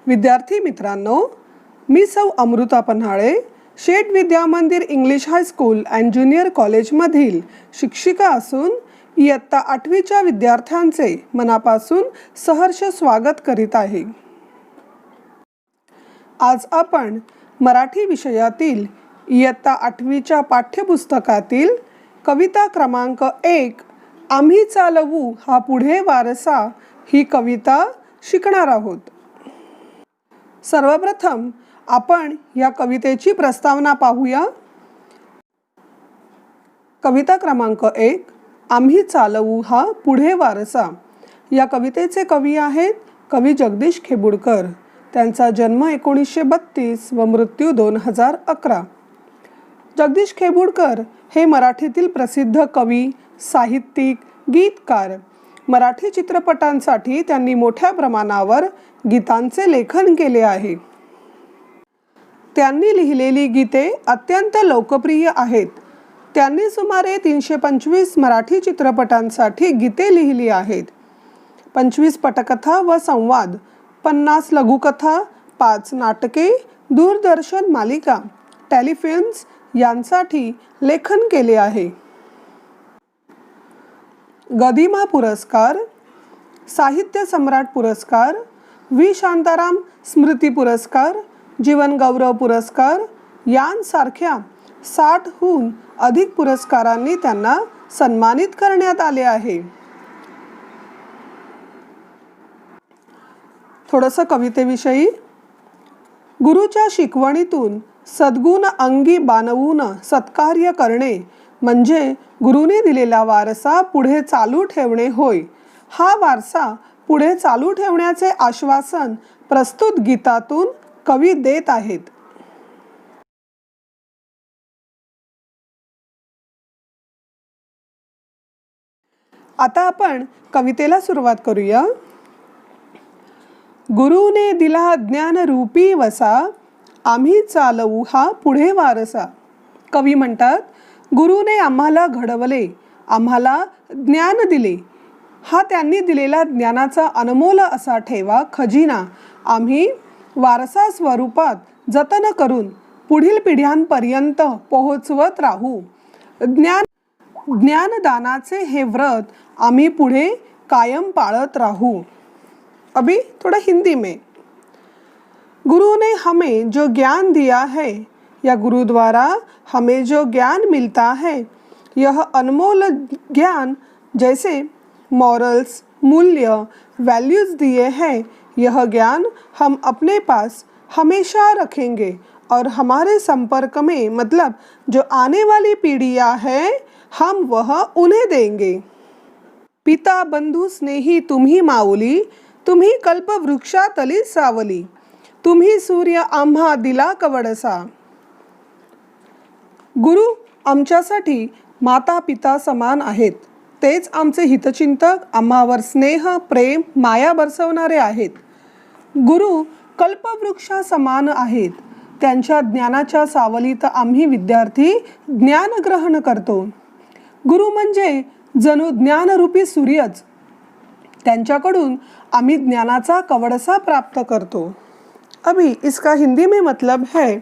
विद्यार्थी मित्रांनो, मी सौ अमृता पन्हाळे, शेठ विद्या मंदिर इंग्लिश हायस्कूल अँड ज्युनियर कॉलेजमधील शिक्षिका असून इयत्ता 8वीच्या विद्यार्थ्यांचे मनापासून सहर्ष स्वागत करीत आहे. आज आपण मराठी विषयातील इयत्ता 8वीच्या पाठ्यपुस्तकातील कविता क्रमांक 1 आम्ही चालवू हा पुढे वारसा ही कविता शिकणार आहोत. सर्वप्रथम आपण या कवितेची प्रस्तावना पाहूया. कविता क्रमांक 1 आम्ही चालवू हा पुढे वारसा. या कवितेचे कवी आहेत कवी जगदीश खेबुडकर. त्यांचा जन्म 1932 व मृत्यू 2011. जगदीश खेबुडकर हे मराठीतील प्रसिद्ध कवी, साहित्यिक, गीतकार. मराठी चित्रपटांसाठी त्यांनी मोठ्या प्रमाणावर गीतांचे लेखन केले आहे. त्यांनी लिहिलेली गीते अत्यंत लोकप्रिय आहेत. त्यांनी सुमारे 325 मराठी चित्रपटांसाठी गीते लिहिली आहेत. 25 पटकथा व संवाद, 50 लघुकथा, 5 नाटके, दूरदर्शन मालिका, टेलिफिल्म्स यांसाठी लेखन केले आहे. गदिमा पुरस्कार, साहित्य सम्राट पुरस्कार, व्ही शांताराम स्मृती पुरस्कार, जीवन गौरव पुरस्कार यांसारख्या 60हून अधिक पुरस्कारांनी त्यांना सन्मानित करण्यात आले आहे. थोडंसं कवितेविषयी. गुरुच्या शिकवणीतून सद्गुण अंगी बाणवून सत्कार्य करणे म्हणजे गुरुने दिलेला वारसा पुढे चालू ठेवणे होय. हा वारसा पुढे चालू ठेवण्याचे आश्वासन प्रस्तुत गीतातून कवी देत आहेत. आता आपण कवितेला सुरुवात करूया. गुरुने दिला ज्ञान रूपी वसा, आम्ही चालवू हा पुढे वारसा. कवी म्हणतात, गुरुने आम्हाला घडवले, आम्हाला ज्ञान दिले. हा त्यांनी दिलेला ज्ञानाचा अनमोल असा ठेवा खजिना आम्ही वारसा स्वरूपात जतन करून पुढील पिढ्यांपर्यंत पोहोचवत राहू. ज्ञानदानाचे हे व्रत आम्ही पुढे कायम पाळत राहू. अभी थोड़ा हिंदी में. गुरु ने हमें जो ज्ञान दिया है, या गुरु द्वारा हमें जो ज्ञान मिलता है, यह अनमोल ज्ञान जैसे मॉरल्स, मूल्य, वैल्यूज़ दिए हैं, यह ज्ञान हम अपने पास हमेशा रखेंगे और हमारे संपर्क में मतलब जो आने वाली पीढ़ियाँ हैं हम वह उन्हें देंगे. पिता बंधू स्नेही तुम्ही माऊली, तुम्ही कल्पवृक्षातली सावली, तुम्ही सूर्य आम्हा दिला कवडसा. गुरु आमच्यासाठी माता पिता समान आहेत. तेच आमचे हितचिंतक, आम्हावर स्नेह, प्रेम, माया बरसवणारे आहेत. गुरु कल्पवृक्षा समान आहेत. त्यांच्या ज्ञानाच्या सावलीत आम्ही विद्यार्थी ज्ञान ग्रहण करतो. गुरु म्हणजे जणू ज्ञानरूपी सूर्यच. त्यांच्याकडून आम्ही ज्ञानाचा कवडसा प्राप्त करतो. अभी इसका हिंदी में मतलब है,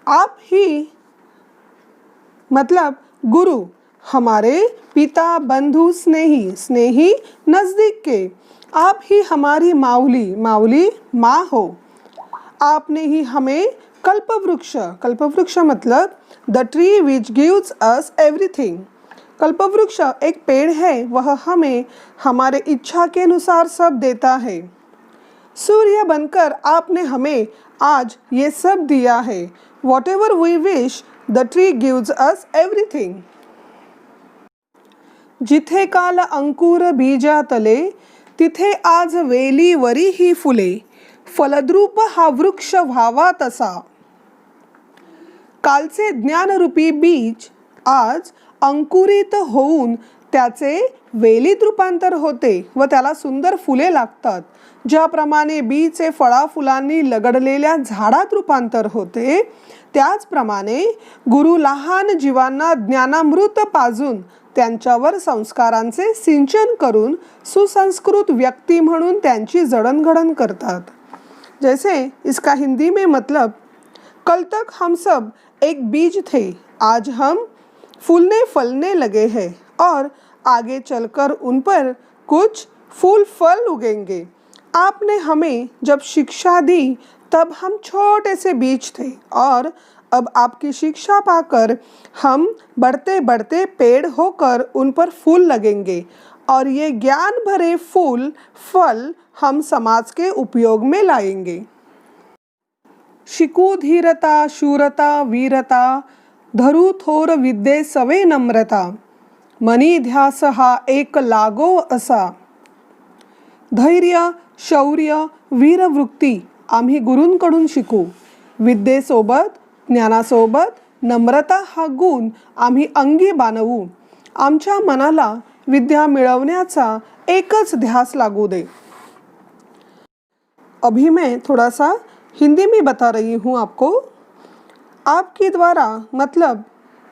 आप ही मतलब गुरु हमारे पिता बंधु स्नेही, स्नेही नज़दीक के. आप ही हमारी माऊली, माऊली माँ हो. आपने ही हमें कल्पवृक्ष, कल्पवृक्ष मतलब the tree which gives us everything. कल्पवृक्ष एक पेड़ है, वह हमें हमारे इच्छा के अनुसार सब देता है. सूर्य बनकर आपने हमें आज ये सब दिया है. Whatever we wish, the tree gives us everything. जिथे काल अंकुर बीजातले, तिथे आज वेलीवरी ही फुले. फलद्रूप हा वृक्ष व्हावा तसा. कालचे ज्ञानरूपी बीज आज अंकुरित होऊन त्याचे वेलीत रूपांतर होते व त्याला सुंदर फुले लागतात. ज्याप्रमाणे बीचे फळाफुलांनी लगडलेल्या झाडात रूपांतर होते, त्याचप्रमाणे गुरु लहान जीवांना ज्ञानामृत पाजून त्यांच्यावर संस्कारांचे सिंचन करून सुसंस्कृत व्यक्ति म्हणून त्यांची जडणघडण करतात। जैसे इसका हिंदी में मतलब, कल तक हम सब एक बीज थे, आज हम फूलने फलने लगे हैं और आगे चलकर उन पर कुछ फूल फल उगेंगे। आपने हमें जब शिक्षा दी तब हम छोटे से बीज थे और अब आपकी शिक्षा पाकर हम बढ़ते बढ़ते पेड़ होकर उन पर फूल लगेंगे और ये ज्ञान भरे फूल फल हम समाज के उपयोग में लाएंगे। शिकू धीरता शूरता वीरता, धरू थोर विद्ये सवे नम्रता, मनी ध्यास हा एक लागो असा। धैर्य शौर्य वीरवृत्ती आम्ही गुरूंकडून शिकू। विद्येसोबत ज्ञानासोबत नम्रता हा गुण आम्ही अंगी बाणवू। आमच्या मनाला विद्या मिळवण्याचा एकच ध्यास लागू दे। अभी मैं थोड़ा सा हिंदी में बता रही हूँ आपको। आपके द्वारा मतलब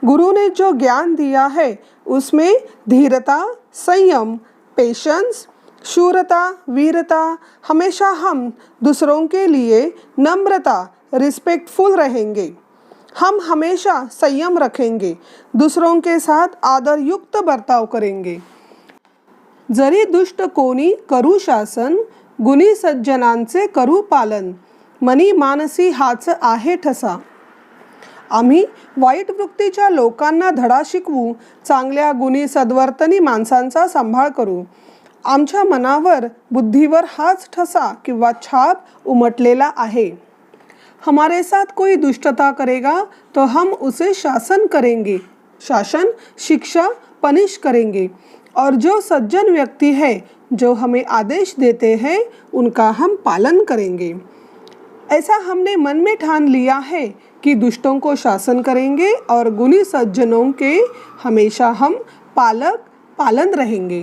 गुरु ने जो ज्ञान दिया है उसमें धीरता, संयम, पेशेंस, शूरता, वीरता, हमेशा हम दूसरों के लिए नम्रता, रिस्पेक्टफुल रहेंगे। हम हमेशा संयम रखेंगे, दूसरों के साथ आदर युक्त बर्ताव करेंगे। जरी दुष्ट कोणी करू शासन, गुणी सज्जनांचे करू पालन, मनी मानसी हाच आहे ठसा। आम्ही वाईट वृत्तीच्या लोकांना धडा शिकवू, चांगल्या गुणी सद्वर्तनी माणसांचा सांभाळ करू। आमच्या मनावर बुद्धीवर हाच ठसा किंवा छाप उमटलेला आहे। हमारे साथ कोई दुष्टता करेगा तो हम उसे शासन करेंगे, शासन शिक्षा पनिश करेंगे, और जो सज्जन व्यक्ति है जो हमें आदेश देते हैं उनका हम पालन करेंगे। ऐसा हमने मन में ठान लिया है कि दुष्टों को शासन करेंगे और गुणी सज्जनों के हमेशा हम पालन रहेंगे।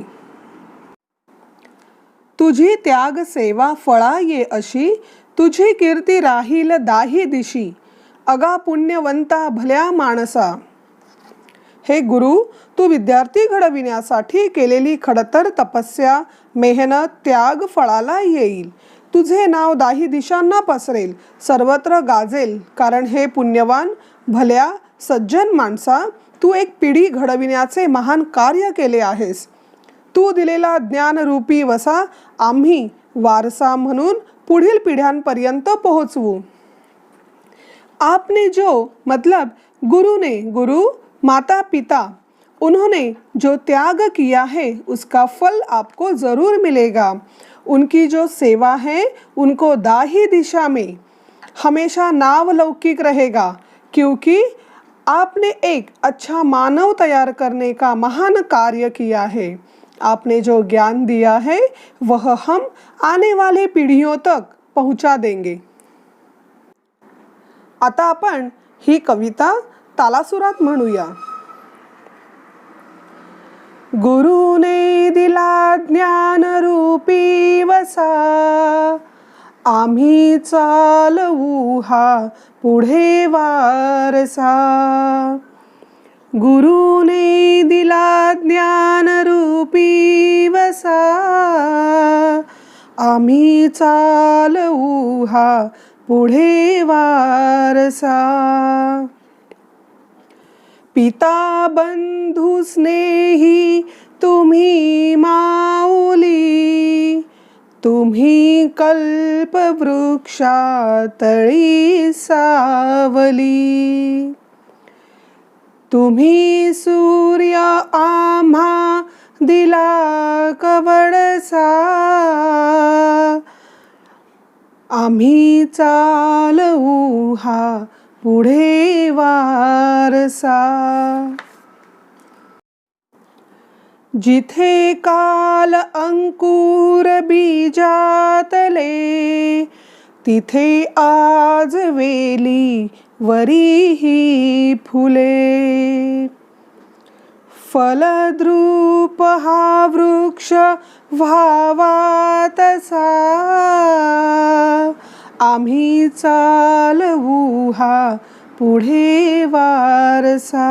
तुझी त्याग सेवा फळा ये अशी, तुझी कीर्ती राहील दाही दिशी, अगा पुण्यवंता भल्या माणसा। हे गुरु, तू विद्यार्थी घडविण्यासाठी केलेली खडतर तपस्या, मेहनत, त्याग फळाला येईल। तुझे नाव दाही दिशांना पसरेल, सर्वत्र गाजेल, कारण हे पुण्यवान भल्या सज्जन माणसा, तू एक पिढी घडविण्याचे महान कार्य केले आहेस। तू दिलेला ज्ञानरूपी वसा आम्ही वारसा म्हणून पुढील पिढ्यांपर्यंत पोहोचवू। आपने जो मतलब गुरु माता पिता उन्होंने जो त्याग किया है उसका फल आपको ज़रूर मिलेगा। उनकी जो सेवा है उनको दाही दिशा में हमेशा नावलौकिक रहेगा, क्योंकि आपने एक अच्छा मानव तैयार करने का महान कार्य किया है। आपने जो ज्ञान दिया है वह हम आने वाले पीढ़ियों तक पहुंचा देंगे। आता आपण ही कविता तालासुरात म्हणूया। गुरुने दिला ज्ञान रूपी वसा, आम्ही चालवू हा पुढे वारसा। गुरुने दिला ज्ञान रूपी वसा, आम्ही चालवू हा पुढे वारसा। पिता बंधू स्नेही तुम्ही माऊली, तुम्ही कल्पवृक्षा तळी सावली। तुम्ही सूर्य आम्हा दिला कवडसा, आम्ही चालवू हा पुढे वारसा। जिथे काल अंकुर बीजातले, तिथे आज वेली वरीही फुले। फलद्रूप हा वृक्ष व्हावा तसा, आम्ही चालवू हा पुढे वारसा।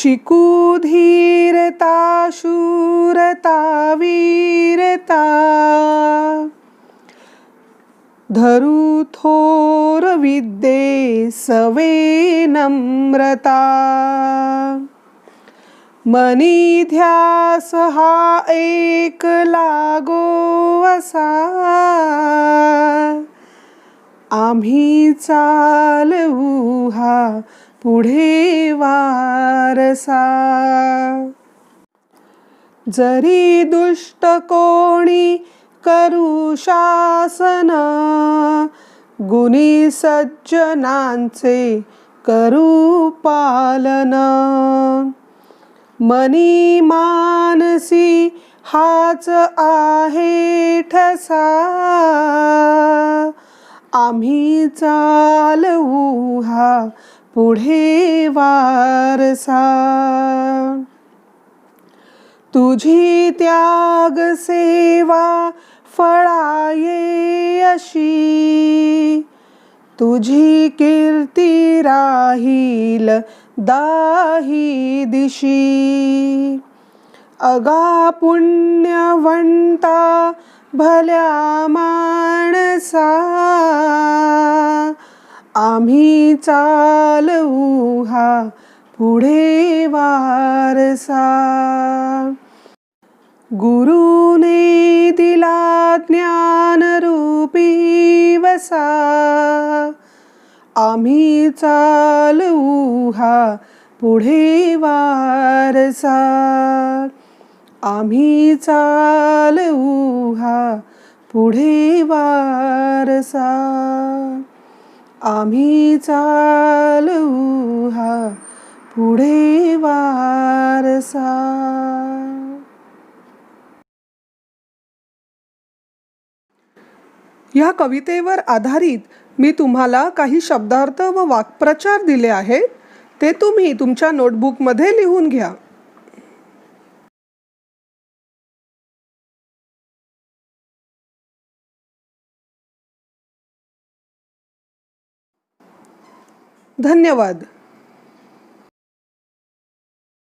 शिकू धीरता शूरता वीरता, धरू थोर विद्ये सवे नम्रता, मनी ध्यास हा एक लागो असा, आम्ही चालवू हा पुढे वारसा. जरी दुष्ट कोणी करू शासन, गुणी सज्जनांचे करू पालन, मनी मानसी हाच आहे ठसा, आम्ही चालवू हा पुढे वारसा. तुझी त्याग सेवा फळाये अशी, तुझी कीर्ती राहील दाही दिशी. अगा पुण्यवंता भल्या माणसा, आम्ही चालवू हा पुढे वारसा. गुरुने दिला ज्ञान रूपी वसा, आम्ही चालवू हा पुढे वारसा. आम्ही चालवू हा पुढे वारसा. आम्ही चालवू हा पुढे वारसा. या कवितेवर आधारित मी तुम्हाला काही शब्दार्थ व वाक्प्रचार दिले आहेत, ते तुम्ही तुमच्या नोटबुकमध्ये लिहून घ्या. धन्यवाद.